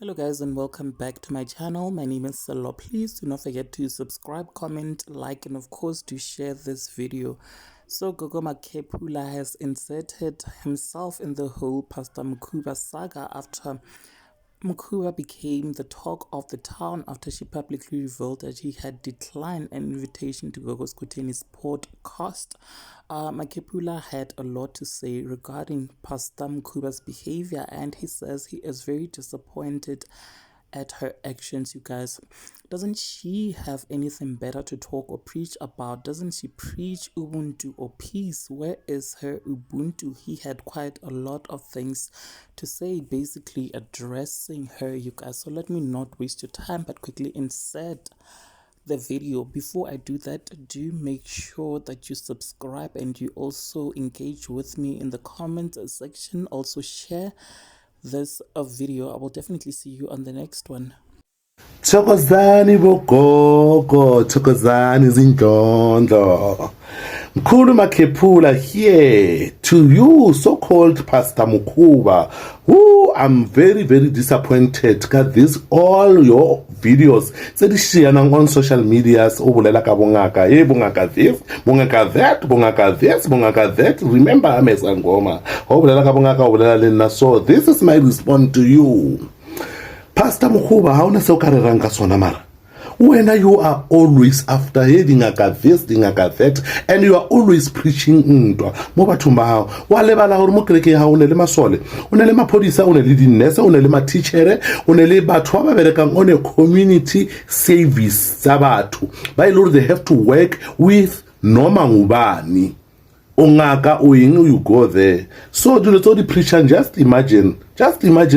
Hello guys and welcome back to my channel. My name is Sello. Please do not forget to subscribe, comment, like and of course to share this video. So Gogo Makhephula has inserted himself in the whole Pastor Mokhuba saga after Mokhuba became the talk of the town after she publicly revealed that she had declined an invitation to Gogo Makhepula's podcast. Makhephula had a lot to say regarding Pastor Mokhuba's behavior, and he says he is very disappointed at her actions, you guys. Doesn't she have anything better to talk or preach about? Doesn't she preach Ubuntu or peace? Where is her Ubuntu? He had quite a lot of things to say, basically addressing her, you guys. So let me not waste your time, but quickly insert the video. Before I do that, do make sure that you subscribe and you also engage with me in the comment section. Also share this video. I will definitely see you on the next one. Thokozani bogogo, thokozani zindlondlo. Gogo Makhephula here to you, so-called Pastor Mokhuba, who I'm very, very disappointed because this all your videos sedishiyanang on social medias obulela ka bongaka bongaka this bongaka that bongaka this bongaka that. Remember amesangoma obulela ka bongaka obulela le nna. So this is my response to you, Pastor Mokhuba. How na se o ka re rang ka sona mara when you are always after dingaka this dingaka that, and you are always preaching ntwa mo bathong ba hao. Wa lebala hore mo kereke ya hao o ne le masole, o ne le maphodisa, o ne le dinese, o ne le matitchere, o ne le batho ba berekang on a community service tsa batho ba ile they have to work with noma ngubani ongaka oing. You go there. So do the preaching. Just imagine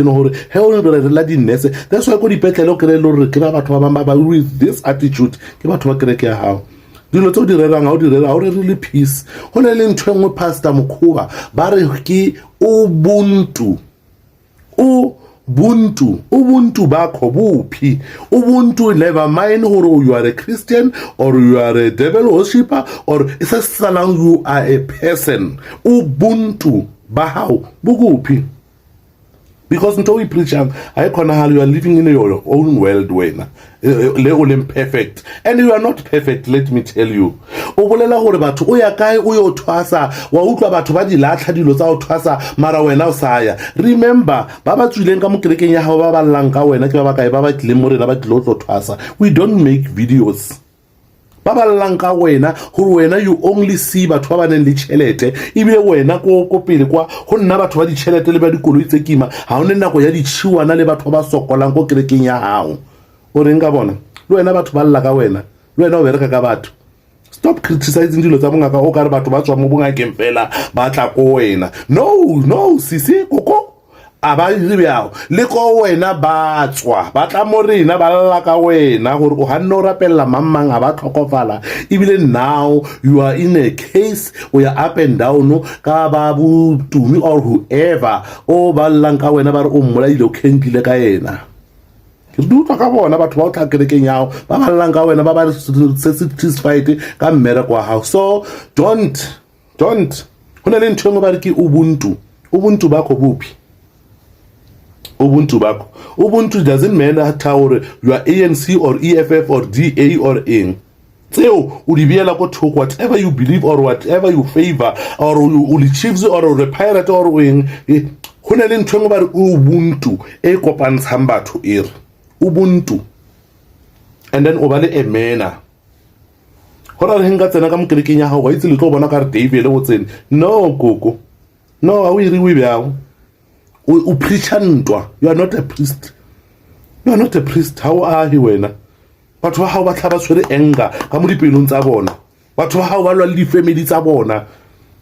hore he o re la dinese. That's why go dipetlele o kre lo re kra batho ba ba with this attitude ke batho ba kereke ya hao. Dilo tso di rerang ha o di rera ha o re really peace. Ho ne le ntwe ngwe Pastor Mokhuba ba re ke ubuntu. Ubuntu bakho buphi? Ubuntu never mind who you are a Christian or you are a devil worshipper or it's a salang you are a person. Ubuntu bahau buguphi? Because until we preach, you are living in your own world when perfect, and you are not perfect. Let me tell you. Obolela hore batho o ya kae o yo thwasa wa utlwa batho ba di latla dilo tsa o thwasa mara wena o saya. Remember ba ba tswileng ka mokerekeng ya hao ba ba llang ka wena ke ba kae ba ba tlile mo rena ba tlilo tlo thwasa. We don't make videos ba ba llang ka wena hore wena you only see batho ba ba neng le tšhelete ebile wena ko pele kwa go nna batho ba di tšhelete le ba dikoloi tse kima ha o ne nako ya ditšhiwana le batho ba sokolang ko kerekeng ya hao. O reng ka bona le wena batho ba lla ka wena le wena o bereka ka batho. Stop criticizing dilo tsa bongaka o ka re batho ba tswa mo bongakeng fela ba tla ko wena. No sisi koko aba ribiao le ko wena ba tswa ba tla mo rena ba lla ka wena gore o hanno rapella mammang aba tlhokofala. Even now you are in a case we are up and down ka ba butumi or whoever o ba llang ka wena ba re o mmolaile o kentile ka yena. Ke dutwa ka bona batho ba o tla kerekeng yao ba ba llang ka wena ba ba satisfied ka mmereko wa hao. So don't go na le ntho engwe ba re ke ubuntu bakho buphi? Ubuntu bako. Ubuntu doesn't matter hore you are ANC or EFF or DA or eng. Tseo o di biela ko thoko whatever you believe or whatever you favor or o chiefs or a pirate or eng. Ho na le ntho engwe ba re ubuntu e kopantshang batho ere ubuntu, and then o ba le emena hora re henga tsena ka mokerekeng ya hao wa itse le tlo bona ka re David le o tsene. No Gogo, no a o iri we bjao o preacher ntwa. You are not a priest. How are you wena? Batho ba hao ba tla ba tshwere enga ka mo dipelong tsa bona. Batho ba hao ba lwa le di-family tsa bona.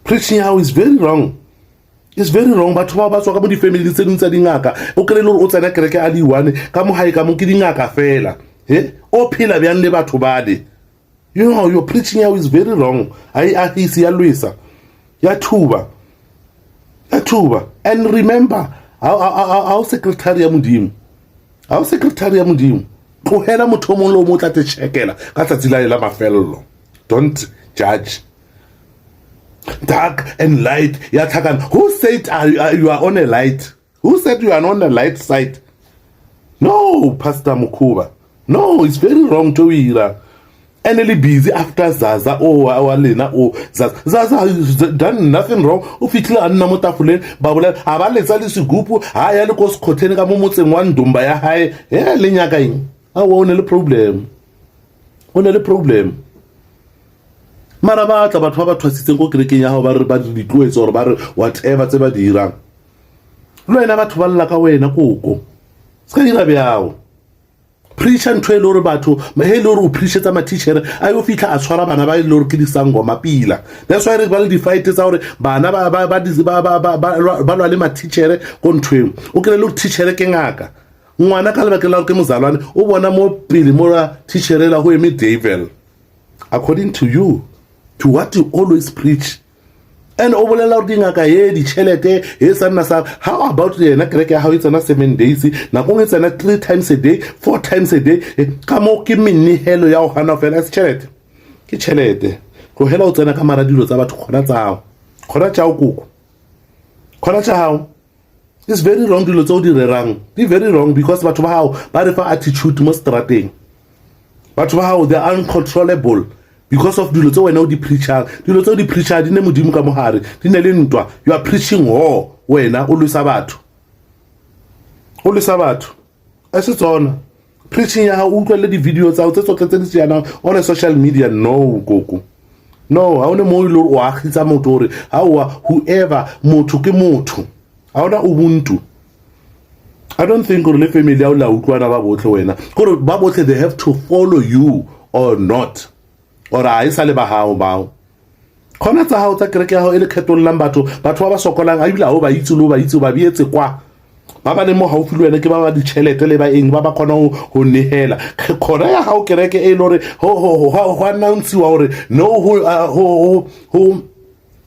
Preaching how is very wrong. It's very wrong. Batho ba tswa ka mo di-family tse ding tsa dingaka o kre le o tsena kereke a le one ka mo hae ka mo ke dingaka fela o phela bjang le batho bale. You know your preaching how is very wrong. A isi ya lwisa ya thuba. And remember our secretary ya modimo go hela motho mo lo mo tla te checkela ka tsatsi la mafello. Don't judge. Dark and light ya tlhakana. Who said you are on a light? Who said you are on the light side? No, Pastor Mokhuba. No, it's very wrong to ira. And really busy after Zaza Lena Zaza has done nothing wrong. Ufikile anna motafulen babula abaletsa le segupu ha ya le ko skhothene ka mo motseng wa Ndumba ya hae le nyaka eng a wona le problem mara ba tla batho ba thwasitseng go kerekeng ya hao ba re ba ditloetso or ba re whatever tse ba dirang lo ena batho ba lla ka wena koko ska dira bjao preacher ntho e le gore batho he le gore o preachetsa matitšhere a yo fitlha a tshwara bana ba e le gore ke disangoma pila. That's why re ba le di-fight tsa gore bana ba lwa le matitšhere ko nthweng o kry le gore titšhere ke ngaka ngwana ka lebakeng la gore ke mozalwane o bona mo pele mo la titšhere la go eme devil according to you, to what you always preach. And o bolela gore dingaka ye ditšhelete e sa nna sa how about yena kereke ya hao e tsena 7 days nakong e tsena 3 times a day 4 times a day ka mo ke menehelo ya go gana fela se tšhelete ke tšhelete go hela o tsena ka mara dilo tsa batho khona tsao khona tšao koko khona tšao. It's very wrong dilo tse o di rerang di very wrong because batho ba hao ba re fa attitude mo strateng batho ba hao they are uncontrollable because of dilo tse wena o di preacher dilo tse o di preacher di ne modimo ka mohare di ne le ntwa. You are preaching war wena o lwisa batho a se tsona preaching ya hao o utlwele di video tsa tse tsotle tse di tsena on social media. No koko no ha one mo ile o agitsa motho gore ha whoever motho ke motho ha ona ubuntu. I don't think gore le family ya o la utlwana ba botle wena gore ba botle they have to follow you or not or a isa le ba hao bao khona tsa hao tsa kereke ya hao e le kgetollang batho ba sokolang a ibila o ba itse lo ba itse ba bietse kwa ba ba le mo haufi le wena ke ba ditšhelete le ba eng ba khona ho nehela khona ya hao kereke e lore ho announce wa hore no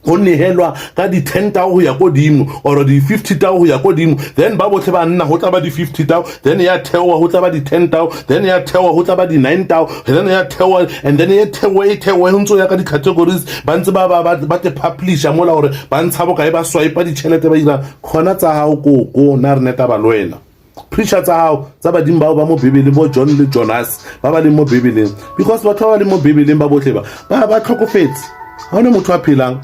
ho nehelwa ka di 10,000 go ya kodimo or di 50,000 go ya kodimo then ba botle ba nna go tla ba di 50,000 then ya thewa go tla ba di 10,000 then ya thewa go tla ba di 9,000 then ya thewa and then ya thewa ntso ya ka di categories ba ntse ba te publisher mola gore ba ntsha bokae ba swipe ditšhelete ba ira khona tsa hao koko na re neta ba lwena preacher tsa hao tsa badimo bao ba mo bebeleng bo John le Jonas ba ba le mo bebeleng because batho ba le mo bebeleng ba botle ba tlhokofetse ha one motho a phelang